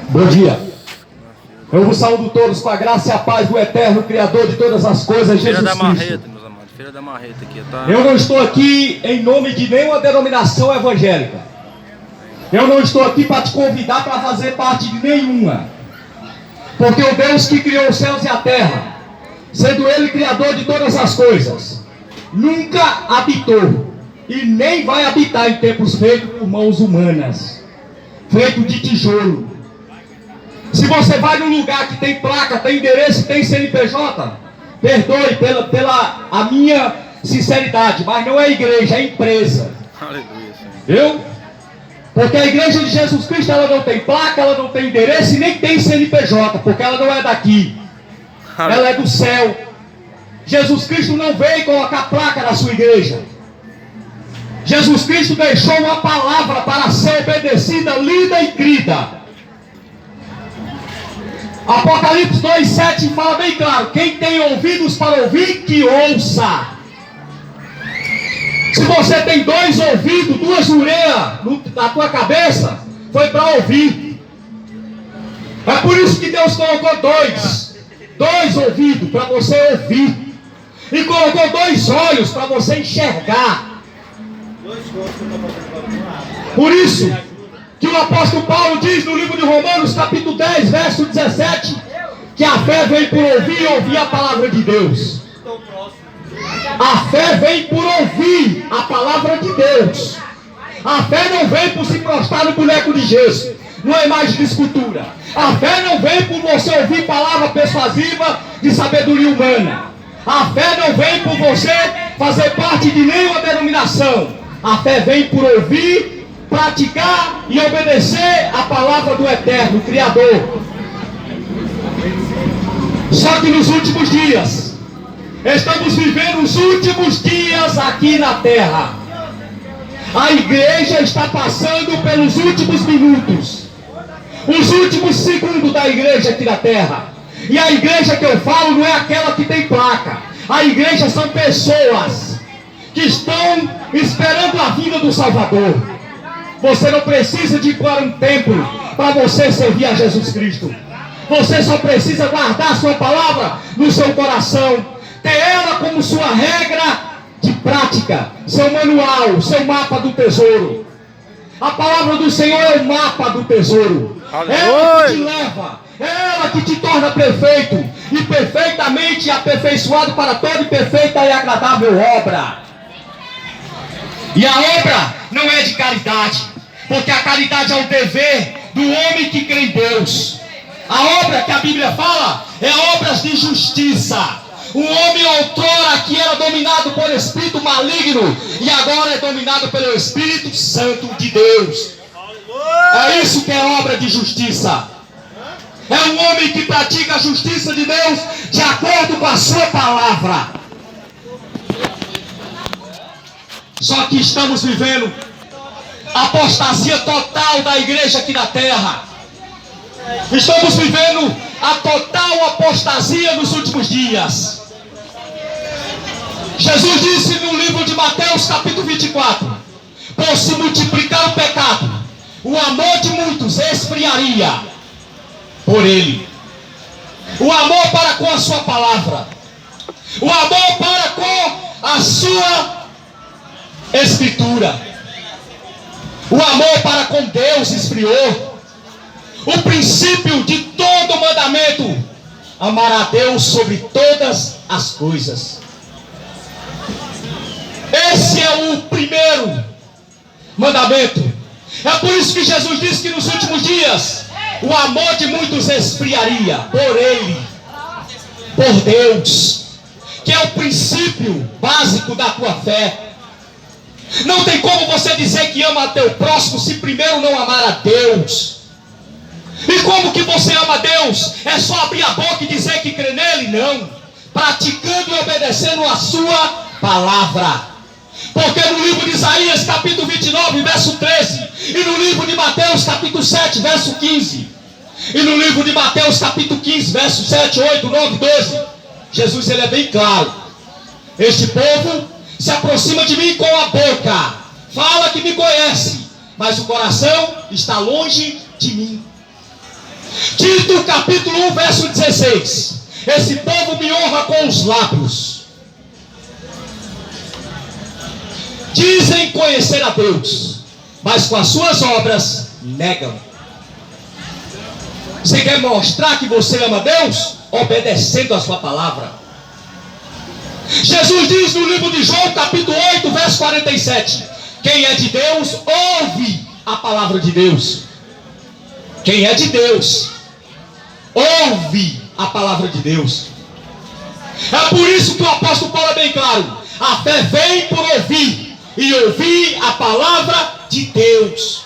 Bom dia. Eu vos saúdo todos com a graça e a paz do Eterno, Criador de todas as coisas, Jesus Cristo. Marreta, meus amados. Filha da marreta aqui, tá? Eu não estou aqui em nome de nenhuma denominação evangélica. Eu não estou aqui para te convidar para fazer parte de nenhuma. Porque o Deus que criou os céus e a terra, sendo Ele Criador de todas as coisas, nunca habitou e nem vai habitar em templos feitos por mãos humanas, feito de tijolo. Se você vai num lugar que tem placa, tem endereço, tem CNPJ, perdoe pela a minha sinceridade, mas não é igreja, é empresa. Aleluia, Senhor. Viu? Porque a igreja de Jesus Cristo, ela não tem placa, ela não tem endereço e nem tem CNPJ, porque ela não é daqui. Ela é do céu. Jesus Cristo não veio colocar placa na sua igreja. Jesus Cristo deixou uma palavra para ser obedecida, lida e crida. Apocalipse 2:7 fala bem claro: quem tem ouvidos para ouvir, que ouça. Se você tem dois ouvidos, duas orelhas na tua cabeça, foi para ouvir. É por isso que Deus colocou dois ouvidos para você ouvir, e colocou dois olhos para você enxergar. Por isso que o apóstolo Paulo diz no livro de Romanos, capítulo 10, verso 17, que a fé vem por ouvir e ouvir a palavra de Deus. A fé vem por ouvir a palavra de Deus. A fé não vem por se prostrar no boneco de gesso, numa imagem de escultura. A fé não vem por você ouvir palavra persuasiva de sabedoria humana. A fé não vem por você fazer parte de nenhuma denominação. A fé vem por ouvir, praticar e obedecer a palavra do Eterno, Criador. Só que nos últimos dias, estamos vivendo os últimos dias aqui na terra. A igreja está passando pelos últimos minutos, os últimos segundos da igreja aqui na terra. E a igreja que eu falo não é aquela que tem placa. A igreja são pessoas que estão esperando a vinda do Salvador. Você não precisa de ir para um templo para você servir a Jesus Cristo. Você só precisa guardar a sua palavra no seu coração, ter ela como sua regra de prática, seu manual, seu mapa do tesouro. A palavra do Senhor é o mapa do tesouro. Ela que te leva, ela que te torna perfeito e perfeitamente aperfeiçoado para toda e perfeita e agradável obra. E a obra não é de caridade, porque a caridade é o dever do homem que crê em Deus. A obra que a Bíblia fala é obras de justiça. Um homem outrora que era dominado por espírito maligno e agora é dominado pelo Espírito Santo de Deus. É isso que é obra de justiça. É um homem que pratica a justiça de Deus de acordo com a sua palavra. Só que estamos vivendo a apostasia total da igreja aqui na terra. Estamos vivendo a total apostasia nos últimos dias. Jesus disse no livro de Mateus, capítulo 24: por se multiplicar o pecado, o amor de muitos esfriaria por ele. O amor para com a sua palavra, o amor para com a sua escritura, o amor para com Deus esfriou. O princípio de todo mandamento: amar a Deus sobre todas as coisas. Esse é o primeiro mandamento. É por isso que Jesus disse que nos últimos dias o amor de muitos esfriaria por Ele, por Deus, que é o princípio básico da tua fé. Não tem como você dizer que ama a teu próximo se primeiro não amar a Deus. E como que você ama a Deus? É só abrir a boca e dizer que crê nele? Não. Praticando e obedecendo a sua palavra. Porque no livro de Isaías, capítulo 29, verso 13, e no livro de Mateus, capítulo 7, verso 15, e no livro de Mateus, capítulo 15, verso 7, 8, 9, 12, Jesus, ele é bem claro: este povo se aproxima de mim com a boca, fala que me conhece, mas o coração está longe de mim. Tito capítulo 1, verso 16. Esse povo me honra com os lábios. Dizem conhecer a Deus, mas com as suas obras negam. Você quer mostrar que você ama a Deus? Obedecendo a sua palavra. Jesus diz no livro de João, capítulo 8, verso 47. Quem é de Deus, ouve a palavra de Deus. Quem é de Deus, ouve a palavra de Deus. É por isso que o apóstolo Paulo é bem claro. A fé vem por ouvir, e ouvir a palavra de Deus.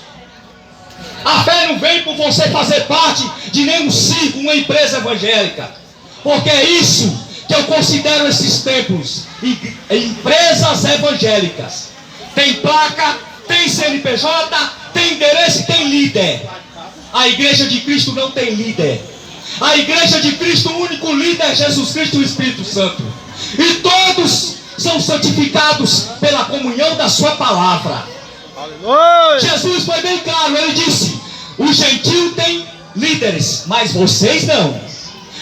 A fé não vem por você fazer parte de nenhum círculo, uma empresa evangélica. Porque é isso que eu considero esses templos, empresas evangélicas. Tem placa, tem CNPJ, tem endereço e tem líder. A igreja de Cristo não tem líder. A igreja de Cristo, o único líder é Jesus Cristo e o Espírito Santo. E todos são santificados pela comunhão da sua palavra. Aleluia. Jesus foi bem claro, ele disse: o gentil tem líderes, mas vocês não.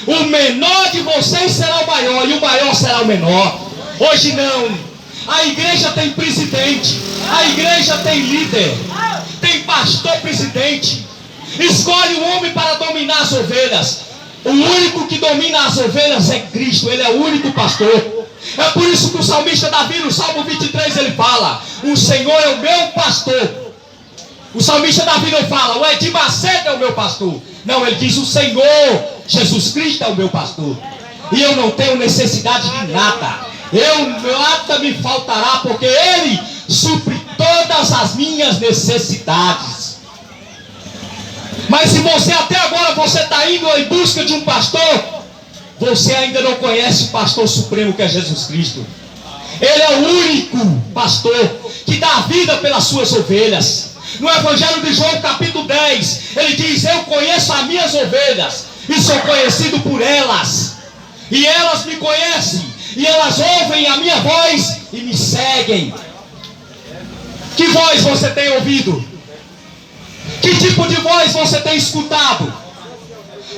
O menor de vocês será o maior, e o maior será o menor. Hoje não. A igreja tem presidente, a igreja tem líder, tem pastor presidente. Escolhe um homem para dominar as ovelhas. O único que domina as ovelhas é Cristo, ele é o único pastor. É por isso que o salmista Davi, no Salmo 23, ele fala: o Senhor é o meu pastor. O salmista Davi não fala: o Edir Macedo é o meu pastor. Não, ele diz: o Senhor Jesus Cristo é o meu pastor. E eu não tenho necessidade de nada. Nada me faltará, porque Ele supre todas as minhas necessidades. Mas se você até agora você está indo em busca de um pastor, você ainda não conhece o pastor supremo, que é Jesus Cristo. Ele é o único pastor que dá vida pelas suas ovelhas. No Evangelho de João capítulo 10, ele diz: eu conheço as minhas ovelhas e sou conhecido por elas, e elas me conhecem, e elas ouvem a minha voz e me seguem. Que voz você tem ouvido? Que tipo de voz você tem escutado?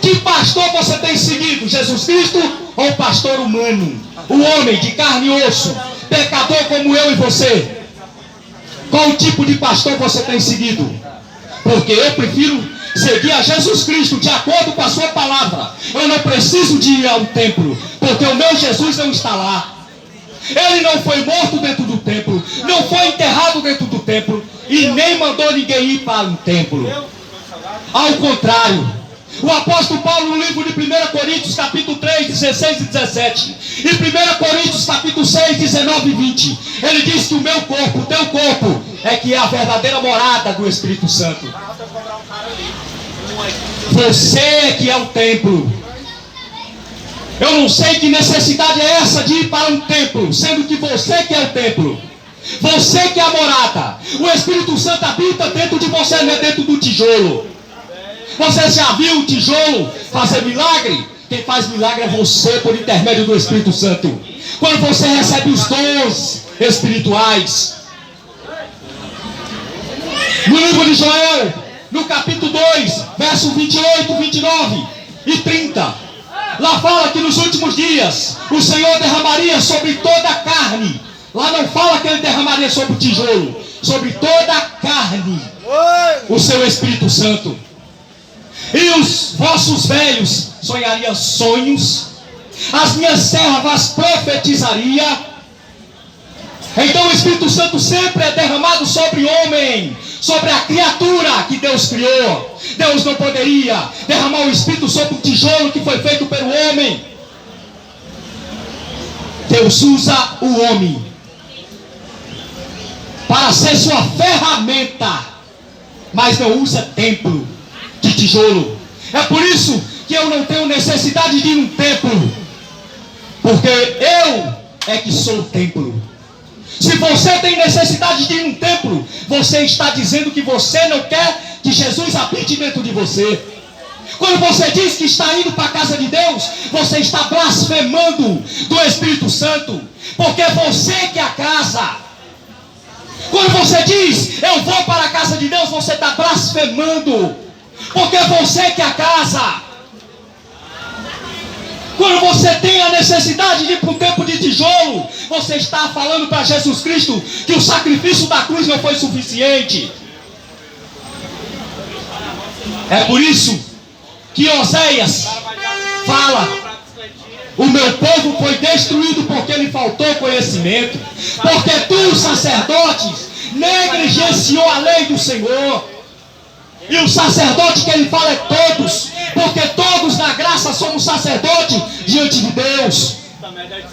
Que pastor você tem seguido? Jesus Cristo ou o pastor humano? O homem de carne e osso, pecador como eu e você? Qual tipo de pastor você tem seguido? Porque eu prefiro seguir a Jesus Cristo de acordo com a sua palavra. Eu não preciso de ir ao templo, porque o meu Jesus não está lá. Ele não foi morto dentro do templo, não foi enterrado dentro do templo, e nem mandou ninguém ir para um templo. Ao contrário, o apóstolo Paulo, no livro de 1 Coríntios capítulo 3, 16 e 17, e 1 Coríntios capítulo 6, 19 e 20, ele diz que o meu corpo, o teu corpo, é que é a verdadeira morada do Espírito Santo. Você é que é o templo. Eu não sei que necessidade é essa de ir para um templo, sendo que você que é o templo, você que é a morada. O Espírito Santo habita dentro de você, não é dentro do tijolo. Você já viu o tijolo fazer milagre? Quem faz milagre é você, por intermédio do Espírito Santo. Quando você recebe os dons espirituais. No livro de Joel, no capítulo 2, verso 28, 29 e 30, lá fala que nos últimos dias o Senhor derramaria sobre toda a carne. Lá não fala que Ele derramaria sobre o tijolo, sobre toda a carne o seu Espírito Santo. E os vossos velhos sonhariam sonhos, as minhas servas profetizariam. Então o Espírito Santo sempre é derramado sobre o homem, sobre a criatura que Deus criou. Deus não poderia derramar o Espírito sobre o tijolo que foi feito pelo homem. Deus usa o homem para ser sua ferramenta, mas não usa templo de tijolo. É por isso que eu não tenho necessidade de ir num templo, porque eu é que sou o templo. Se você tem necessidade de ir num templo, você está dizendo que você não quer que Jesus habite dentro de você. Quando você diz que está indo para a casa de Deus, você está blasfemando do Espírito Santo, porque é você que é a casa. Quando você diz, eu vou para a casa de Deus, você está blasfemando Porque você que é a casa. Quando você tem a necessidade de ir para um tempo de tijolo, você está falando para Jesus Cristo que o sacrifício da cruz não foi suficiente. É por isso que Oséias fala: o meu povo foi destruído porque lhe faltou conhecimento. Porque tu, sacerdotes, negligenciou a lei do Senhor. E o sacerdote que ele fala é todos, porque todos na graça somos sacerdote diante de Deus.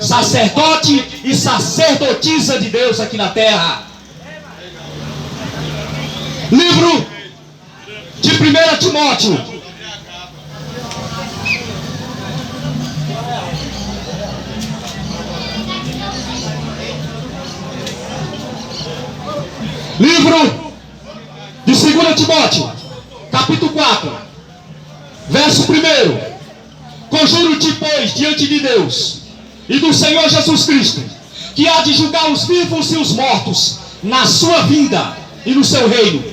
Sacerdote e sacerdotisa de Deus aqui na terra. Livro de 1 Timóteo. Livro de 2 Timóteo, capítulo 4, verso 1. Conjuro-te, pois, diante de Deus e do Senhor Jesus Cristo, que há de julgar os vivos e os mortos na sua vinda e no seu reino,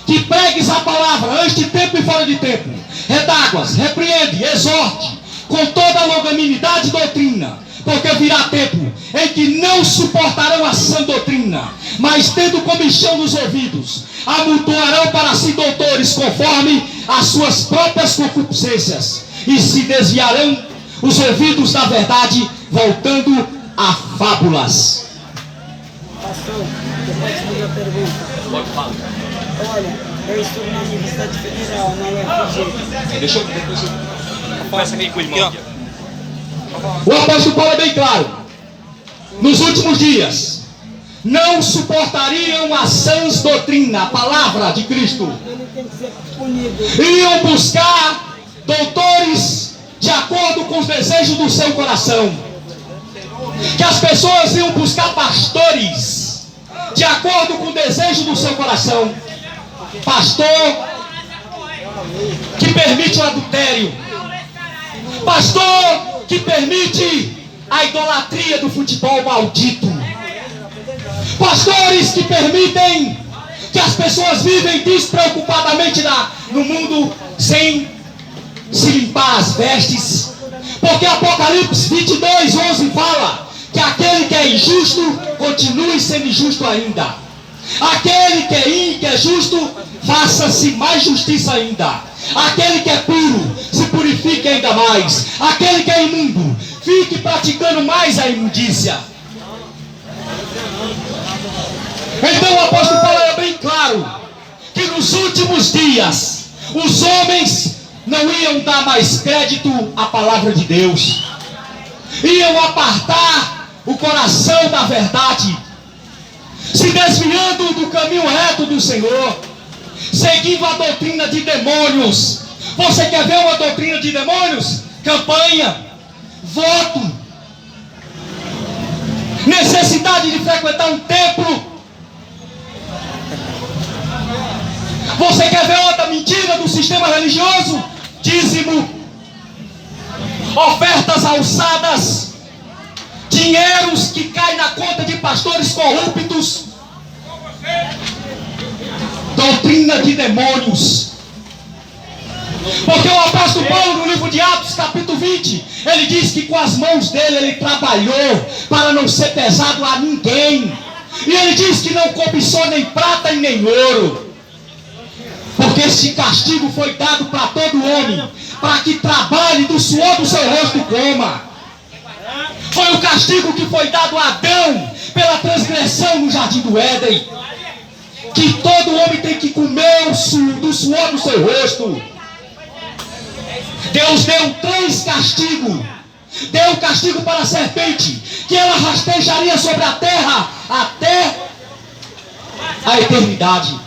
que pregues a palavra antes de tempo e fora de tempo, redáguas, repreende, exorte, com toda a longanimidade e doutrina, porque virá tempo em que não suportarão a sã doutrina, mas tendo comichão nos ouvidos, amontoarão para si doutores conforme as suas próprias concupiscências, e se desviarão os ouvidos da verdade, voltando a fábulas. Pastor, eu posso fazer uma pergunta? Pode falar. Olha, eu estudo na Universidade Federal, na UFG. Deixa eu... Começa aqui com o irmão. O apóstolo Paulo é bem claro. Nos últimos dias não suportariam a sãs doutrina, a palavra de Cristo. Ele tem que ser punido. Iam buscar doutores de acordo com os desejos do seu coração. Que as pessoas iam buscar pastores de acordo com o desejo do seu coração. Pastor que permite o adultério. Pastor que permite a idolatria do futebol maldito. Pastores que permitem que as pessoas vivem despreocupadamente no mundo sem se limpar as vestes. Porque Apocalipse 22:11 fala que aquele que é injusto continue sendo injusto ainda. Aquele que é justo, faça-se mais justiça ainda. Aquele que é puro, se purifique ainda mais. Aquele que é imundo, fique praticando mais a imundícia. Então o apóstolo Paulo é bem claro que nos últimos dias os homens não iam dar mais crédito à palavra de Deus, iam apartar o coração da verdade, se desviando do caminho reto do Senhor, seguindo a doutrina de demônios. Você quer ver uma doutrina de demônios? Campanha, voto, necessidade de frequentar um templo. Você quer ver outra mentira do sistema religioso? Dízimo, ofertas alçadas, dinheiros que caem na conta de pastores corruptos, doutrina de demônios. Porque o apóstolo Paulo, no livro de Atos, capítulo 20, ele diz que com as mãos dele ele trabalhou para não ser pesado a ninguém. E ele diz que não cobiçou nem prata e nem ouro. Porque esse castigo foi dado para todo homem, para que trabalhe do suor do seu rosto e coma. Foi o castigo que foi dado a Adão pela transgressão no jardim do Éden. Que todo homem tem que comer do suor do seu rosto. Deus deu 3 castigos. Deu um castigo para a serpente, que ela rastejaria sobre a terra até a eternidade.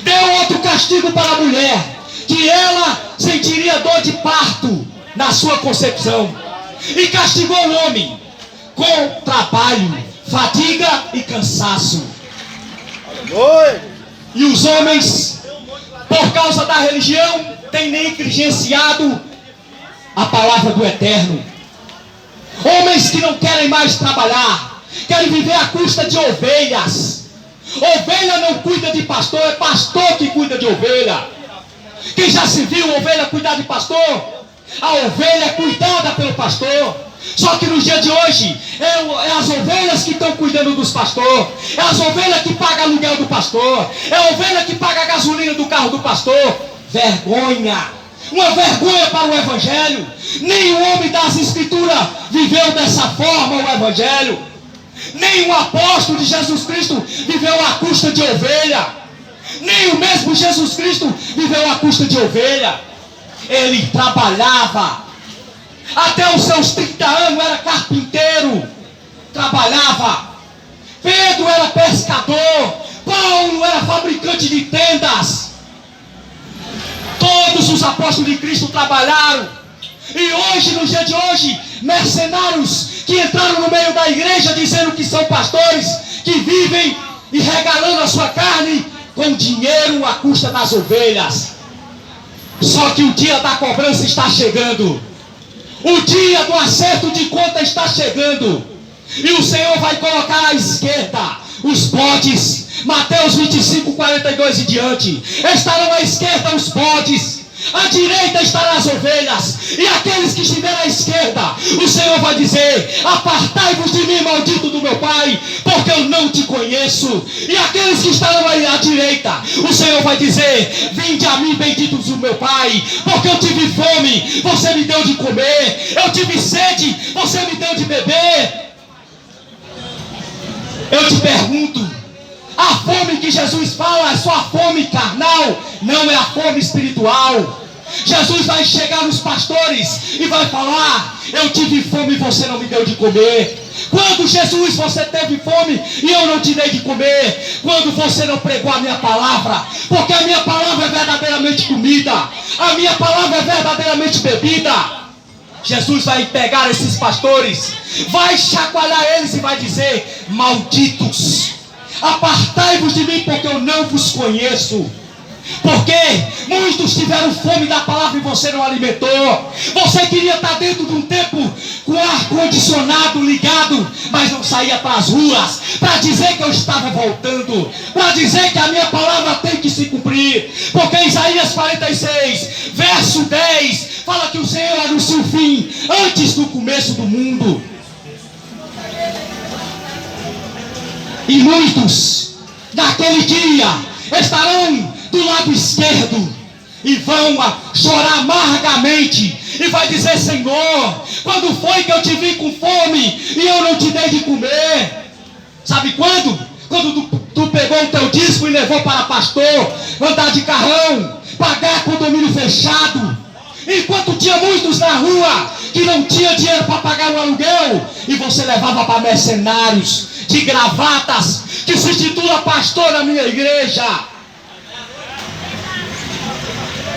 Deu outro castigo para a mulher, que ela sentiria dor de parto na sua concepção. E castigou o homem com trabalho, fadiga e cansaço. E os homens, por causa da religião, têm negligenciado a palavra do Eterno. Homens que não querem mais trabalhar, querem viver à custa de ovelhas. Ovelha não cuida de pastor, é pastor que cuida de ovelha. Quem já se viu ovelha cuidar de pastor? A ovelha é cuidada pelo pastor. Só que no dia de hoje é as ovelhas que estão cuidando dos pastores. É as ovelhas que pagam aluguel do pastor. É a ovelha que paga a gasolina do carro do pastor. Vergonha. Uma vergonha para o evangelho. Nenhum homem das escrituras viveu dessa forma o evangelho. Nenhum apóstolo de Jesus Cristo viveu à custa de ovelha. Nem o mesmo Jesus Cristo viveu à custa de ovelha. Ele trabalhava. Até os seus 30 anos era carpinteiro. Trabalhava. Pedro era pescador. Paulo era fabricante de tendas. Todos os apóstolos de Cristo trabalharam. E hoje, no dia de hoje, mercenários que entraram no meio da igreja dizendo que são pastores, que vivem e regalando a sua carne com dinheiro à custa das ovelhas. Só que o dia da cobrança está chegando. O dia do acerto de conta está chegando. E o Senhor vai colocar à esquerda os bodes. Mateus 25, 42 e diante. Estarão à esquerda os bodes. À direita estarão as ovelhas. E aqueles que estiverem à esquerda, o Senhor vai dizer: apartai-vos de mim, maldito do meu Pai, porque eu não te conheço. E aqueles que estarão à direita, o Senhor vai dizer: vinde a mim, benditos do meu Pai, porque eu tive fome, você me deu de comer. Eu tive sede, você me deu de beber. Eu te pergunto, a fome que Jesus fala é só a fome carnal, não é a fome espiritual. Jesus vai chegar nos pastores e vai falar: eu tive fome e você não me deu de comer. Quando, Jesus, você teve fome e eu não te dei de comer? Quando você não pregou a minha palavra? Porque a minha palavra é verdadeiramente comida, a minha palavra é verdadeiramente bebida. Jesus vai pegar esses pastores, vai chacoalhar eles e vai dizer: malditos, apartai-vos de mim, porque eu não vos conheço. Porque muitos tiveram fome da palavra e você não alimentou. Você queria estar dentro de um templo com ar-condicionado ligado, mas não saía para as ruas para dizer que eu estava voltando, para dizer que a minha palavra tem que se cumprir. Porque Isaías 46, verso 10, fala que o Senhor anuncia o fim antes do começo do mundo. E muitos naquele dia estarão do lado esquerdo e vão chorar amargamente e vai dizer: Senhor, quando foi que eu te vi com fome e eu não te dei de comer? Sabe quando? Quando tu pegou o teu dízimo e levou para pastor, andar de carrão, pagar condomínio fechado, enquanto tinha muitos na rua que não tinha dinheiro para pagar o aluguel, e você levava para mercenários de gravatas que se intitula pastor na minha igreja.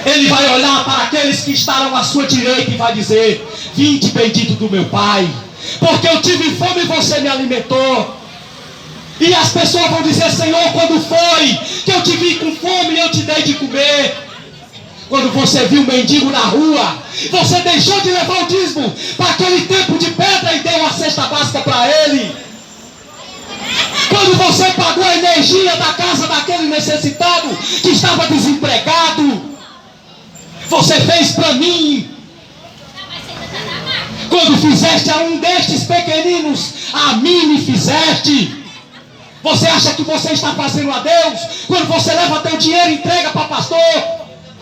Ele vai olhar para aqueles que estarão à sua direita e vai dizer: vinde, bendito do meu Pai, porque eu tive fome e você me alimentou. E as pessoas vão dizer: Senhor, quando foi que eu te vi com fome e eu te dei de comer? Quando você viu um mendigo na rua, você deixou de levar o dízimo para aquele tempo de pedra e deu uma cesta básica para ele. Quando você pagou a energia da casa daquele necessitado que estava desempregado, você fez para mim. Quando fizeste a um destes pequeninos, a mim me fizeste. Você acha que você está fazendo a Deus quando você leva teu dinheiro e entrega para pastor?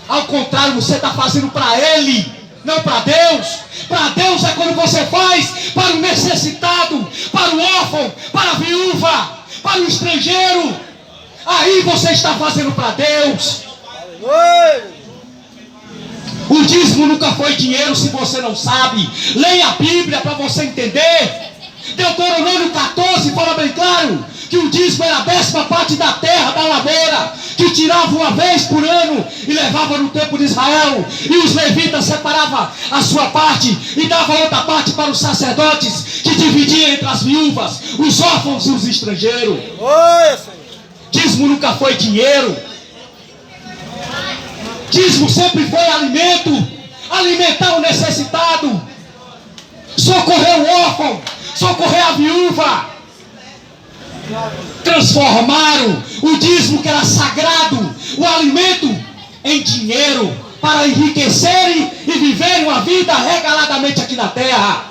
Ao contrário, você está fazendo para ele, não para Deus. Para Deus é quando você faz para o necessitado, para o órfão, para a viúva, para o estrangeiro. Aí você está fazendo para Deus. O dízimo nunca foi dinheiro, se você não sabe. Leia a Bíblia para você entender. Deuteronômio 14 fala bem claro que o dízimo era a 10ª parte da terra, da lavoura, que tirava uma vez por ano e levava no templo de Israel. E os levitas separavam a sua parte e davam outra parte para os sacerdotes, que dividiam entre as viúvas, os órfãos e os estrangeiros. Dízimo nunca foi dinheiro. Dízimo sempre foi alimento, alimentar o necessitado, socorrer o órfão, socorrer a viúva. Transformaram o dízimo, que era sagrado, o alimento, em dinheiro para enriquecerem e viverem uma vida regaladamente aqui na terra.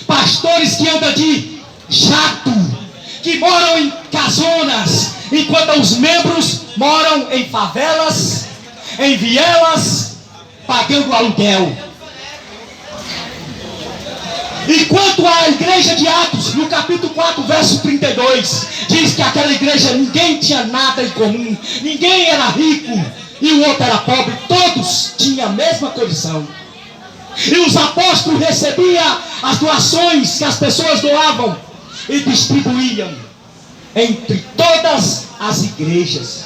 Pastores que andam de jato, que moram em casonas, enquanto os membros moram em favelas, em vielas, pagando aluguel. Enquanto a igreja de Atos, no capítulo 4, verso 32, diz que aquela igreja ninguém tinha nada em comum, ninguém era rico e o outro era pobre, todos tinham a mesma condição. E os apóstolos recebiam as doações que as pessoas doavam e distribuíam entre todas as igrejas.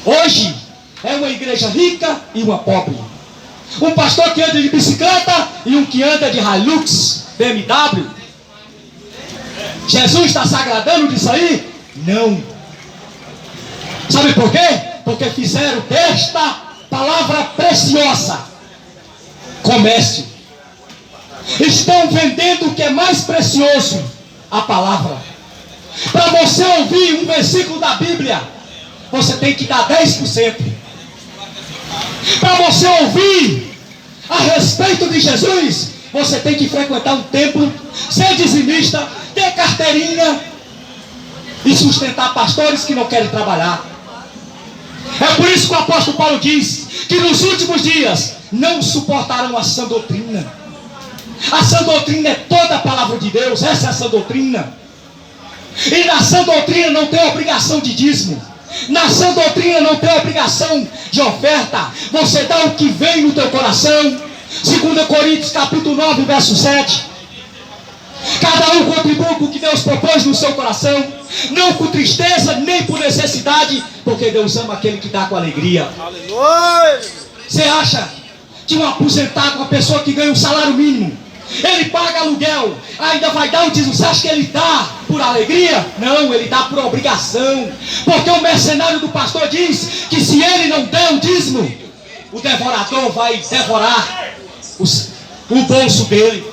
Hoje é uma igreja rica e uma pobre. Um pastor que anda de bicicleta e um que anda de Hilux, BMW. Jesus está se agradando disso aí? Não. Sabe por quê? Porque fizeram desta palavra preciosa comércio. Estão vendendo o que é mais precioso, a palavra. Para você ouvir um versículo da Bíblia, você tem que dar 10%. Para você ouvir a respeito de Jesus, você tem que frequentar um templo, ser dizimista, ter carteirinha e sustentar pastores que não querem trabalhar. É por isso que o apóstolo Paulo diz que nos últimos dias não suportarão a sã doutrina. A sã doutrina é toda a palavra de Deus, essa é a sã doutrina. E na sã doutrina não tem obrigação de dízimo. Na sã doutrina não tem obrigação de oferta. Você dá o que vem no teu coração. 2 Coríntios capítulo 9, verso 7. Cada um contribui com o que Deus propôs no seu coração, não com tristeza, nem por necessidade, porque Deus ama aquele que dá com alegria. Aleluia! Você acha que um aposentado, uma pessoa que ganha um salário mínimo, ele paga aluguel, ainda vai dar o dízimo? Você acha que ele dá por alegria? Não, ele dá por obrigação. Porque o mercenário do pastor diz que se ele não der o dízimo, o devorador vai devorar o bolso dele.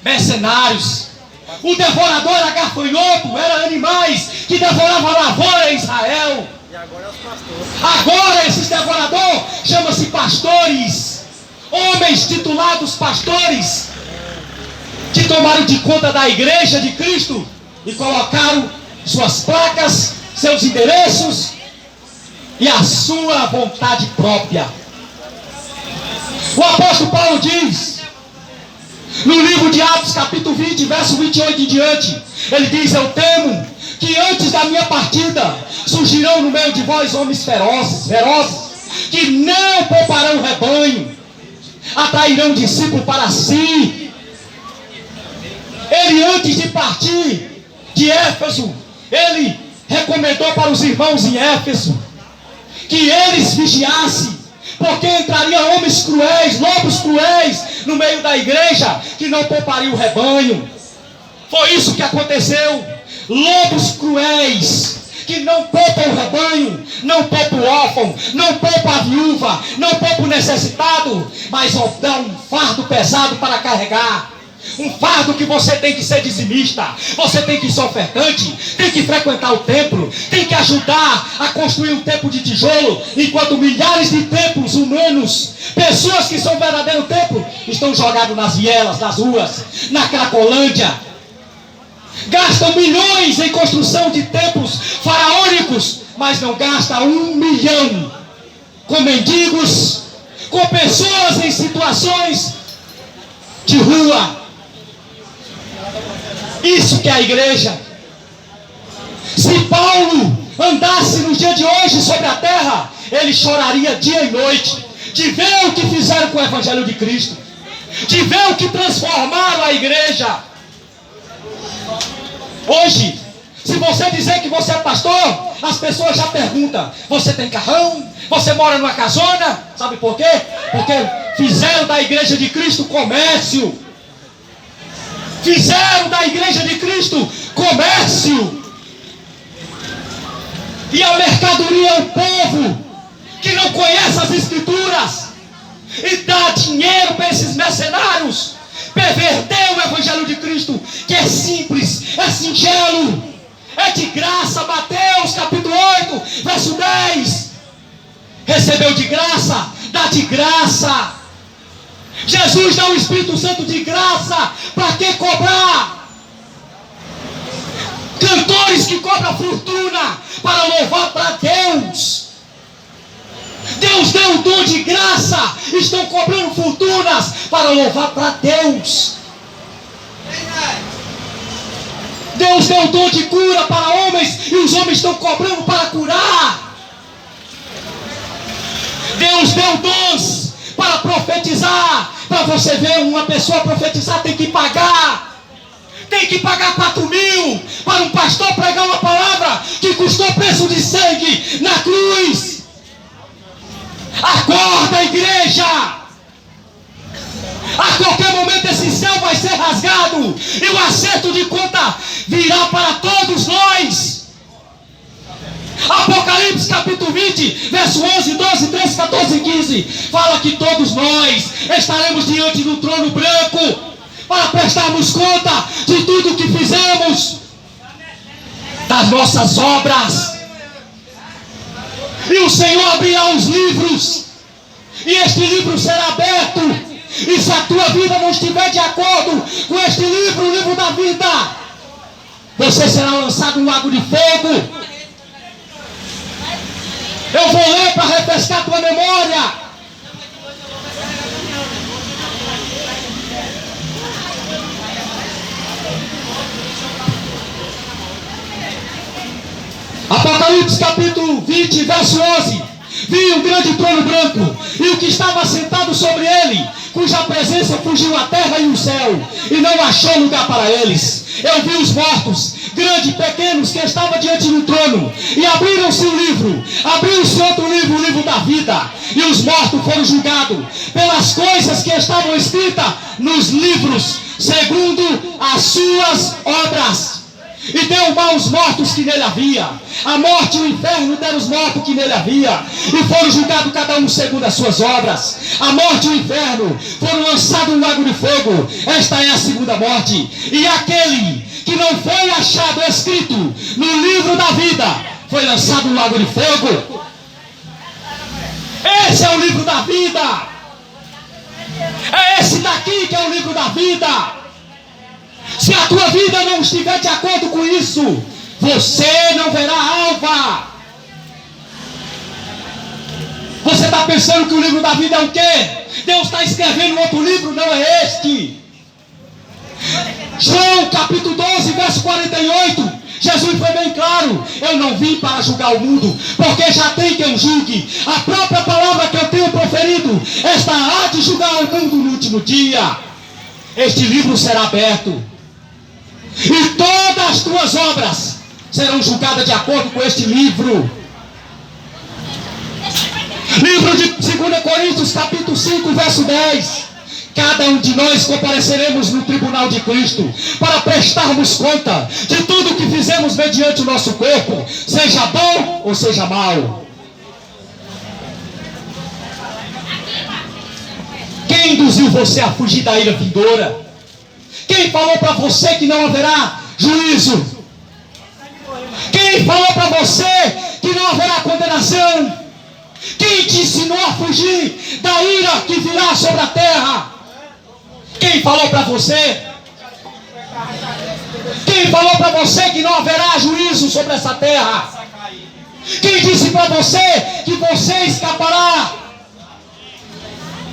Mercenários. O devorador era gafanhoto, eram animais que devoravam a lavoura em Israel. E agora é os pastores. Agora esses devoradores chamam-se pastores, homens titulados pastores, que tomaram de conta da igreja de Cristo e colocaram suas placas, seus endereços e a sua vontade própria. O apóstolo Paulo diz no livro de Atos capítulo 20, verso 28 em diante, ele diz: eu temo que antes da minha partida surgirão no meio de vós homens ferozes, que não pouparão o rebanho, atrairão discípulos para si. Ele, antes de partir de Éfeso, ele recomendou para os irmãos em Éfeso que eles vigiassem, porque entrariam homens cruéis, lobos cruéis no meio da igreja, que não poupariam o rebanho. Foi isso que aconteceu. Lobos cruéis que não poupam o rebanho, não poupam o órfão, não poupam a viúva, não poupam o necessitado, mas dão um fardo pesado para carregar. Um fardo que você tem que ser dizimista, você tem que ser ofertante, tem que frequentar o templo, tem que ajudar a construir um templo de tijolo, enquanto milhares de templos humanos, pessoas que são verdadeiro templo, estão jogados nas vielas, nas ruas, na Cracolândia. Gastam milhões em construção de templos faraônicos, mas não gastam 1 milhão com mendigos, com pessoas em situações de rua. Isso que é a igreja. Se Paulo andasse no dia de hoje sobre a terra, ele choraria dia e noite de ver o que fizeram com o evangelho de Cristo, de ver o que transformaram a igreja. Hoje, se você dizer que você é pastor, as pessoas já perguntam: você tem carrão? Você mora numa casona? Sabe por quê? Porque fizeram da igreja de Cristo comércio. Fizeram da igreja de Cristo comércio. E a mercadoria é o povo que não conhece as escrituras e dá dinheiro para esses mercenários perverter o evangelho de Cristo, que é simples, é singelo, é de graça. Mateus capítulo 8, verso 10. Recebeu de graça, dá de graça. Jesus dá o Espírito Santo de graça. Para que cobrar? Cantores que cobram fortuna para louvar para Deus. Deus deu o dom de graça, estão cobrando fortunas para louvar para Deus. Deus deu o dom de cura para homens e os homens estão cobrando para curar. Deus deu dons para profetizar. Para você ver uma pessoa profetizar tem que pagar. Tem que pagar 4.000 para um pastor pregar uma palavra que custou preço de sangue na cruz. Acorda, igreja! A qualquer momento esse céu vai ser rasgado e o acerto de conta virá para todos nós. Apocalipse capítulo 20, verso 11, 12, 13, 14 e 15 fala que todos nós estaremos diante do trono branco para prestarmos conta de tudo que fizemos, das nossas obras. E o Senhor abrirá os livros, e este livro será aberto. E se a tua vida não estiver de acordo com este livro, o livro da vida, você será lançado no lago de fogo. Eu vou ler para refrescar a tua memória. Apocalipse capítulo 20, verso 11. Vi um grande trono branco, e o que estava sentado sobre ele, cuja presença fugiu a terra e o céu, e não achou lugar para eles. Eu vi os mortos, grandes e pequenos, que estavam diante do trono, e abriram-se o livro, abriu-se outro livro, o livro da vida, e os mortos foram julgados pelas coisas que estavam escritas nos livros, segundo as suas obras. E deu o mal aos mortos que nele havia. A morte e o inferno deram os mortos que nele havia, e foram julgados cada um segundo as suas obras. A morte e o inferno foram lançados no lago de fogo. Esta é a segunda morte. E aquele que não foi achado escrito no livro da vida foi lançado no lago de fogo. Esse é o livro da vida. É esse daqui que é o livro da vida. Se a tua vida não estiver de acordo com isso, você não verá alva. Você está pensando que o livro da vida é o quê? Deus está escrevendo outro livro, não é este. João capítulo 12, verso 48. Jesus foi bem claro: eu não vim para julgar o mundo, porque já tem quem julgue. A própria palavra que eu tenho proferido, esta há de julgar o mundo no último dia. Este livro será aberto, e todas as tuas obras serão julgadas de acordo com este livro. Livro de 2 Coríntios capítulo 5, verso 10. Cada um de nós compareceremos no tribunal de Cristo para prestarmos conta de tudo que fizemos mediante o nosso corpo, seja bom ou seja mau. Quem induziu você a fugir da ira vindoura? Quem falou para você que não haverá juízo? Quem falou para você que não haverá condenação? Quem te ensinou a fugir da ira que virá sobre a terra? Quem falou para você? Quem falou para você que não haverá juízo sobre essa terra? Quem disse para você que você escapará?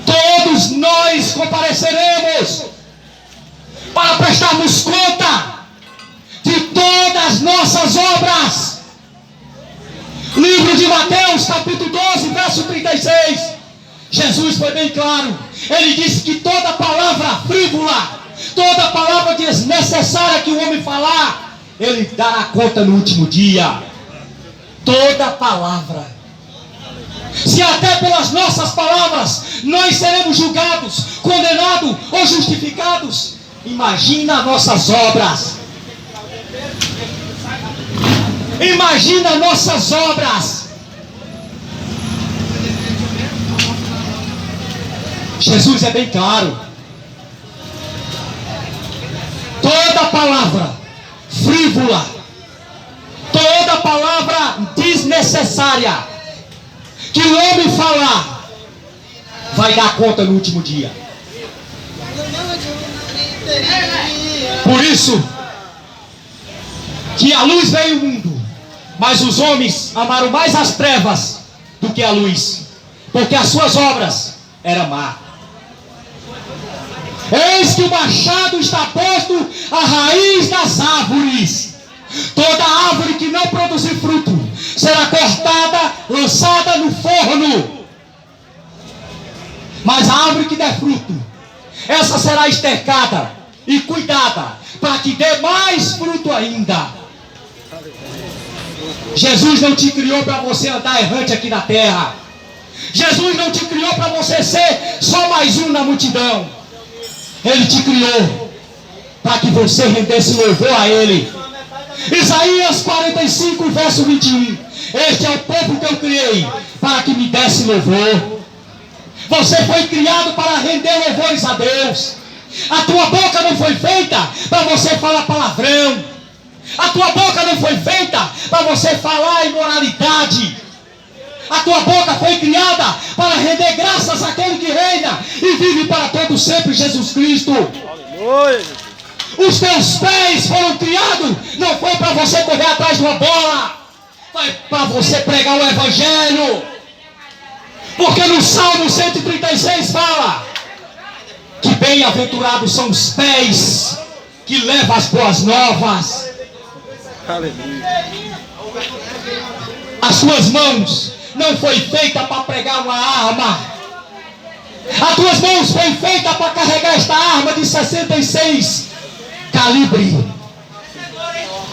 Todos nós compareceremos para prestarmos conta de todas as nossas obras. Livro de Mateus, capítulo 12, verso 36. Jesus foi bem claro. Ele disse que toda palavra frívola, toda palavra desnecessária que o homem falar, ele dará conta no último dia. Toda palavra. Se até pelas nossas palavras nós seremos julgados, condenados ou justificados, imagina nossas obras. Imagina nossas obras. Jesus é bem claro. Toda palavra frívola, toda palavra desnecessária que o homem falar vai dar conta no último dia. Por isso que a luz veio ao mundo, mas os homens amaram mais as trevas do que a luz, porque as suas obras eram má. Eis que o machado está posto à raiz das árvores. Toda árvore que não produzir fruto será cortada, lançada no forno. Mas a árvore que der fruto, essa será estercada e cuidada, para que dê mais fruto ainda. Jesus não te criou para você andar errante aqui na terra. Jesus não te criou para você ser só mais um na multidão. Ele te criou para que você rendesse louvor a Ele. Isaías 45, verso 21. Este é o povo que eu criei para que me desse louvor. Você foi criado para render louvores a Deus. A tua boca não foi feita para você falar palavrão. A tua boca não foi feita para você falar imoralidade. A tua boca foi criada para render graças àquele que reina e vive para todo sempre, Jesus Cristo. Aleluia. Os teus pés foram criados, não foi para você correr atrás de uma bola, foi para você pregar o Evangelho. Porque no Salmo 136 fala que bem-aventurados são os pés que levam as boas novas. Aleluia. As suas mãos não foi feita para pregar uma arma. As tuas mãos foi feita para carregar esta arma de 66 calibre.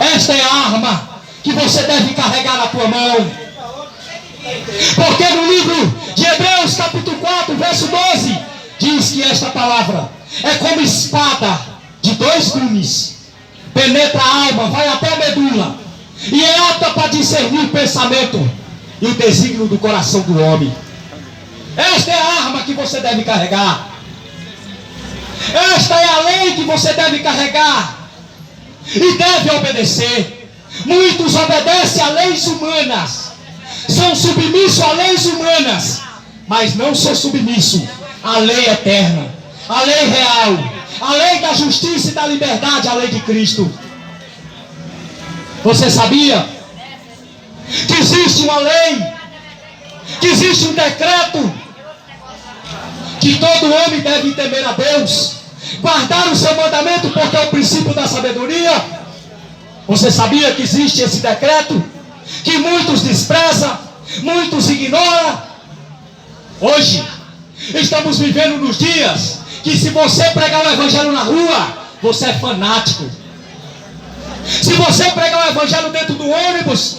Esta é a arma que você deve carregar na tua mão. Porque no livro de Hebreus capítulo 4, verso 12, diz que esta palavra é como espada de 2 gumes, penetra a alma, vai até a medula, e é apta para discernir o pensamento e o desígnio do coração do homem. Esta é a arma que você deve carregar. Esta é a lei que você deve carregar e deve obedecer. Muitos obedecem a leis humanas, são submissos a leis humanas, mas não são submissos à lei eterna, à lei real, à lei da justiça e da liberdade, à lei de Cristo. Você sabia que existe uma lei, que existe um decreto, que todo homem deve temer a Deus, guardar o seu mandamento, porque é o princípio da sabedoria? Você sabia que existe esse decreto, que muitos desprezam, muitos ignoram? Hoje estamos vivendo nos dias que, se você pregar o Evangelho na rua, você é fanático. Se você pregar o Evangelho dentro do ônibus,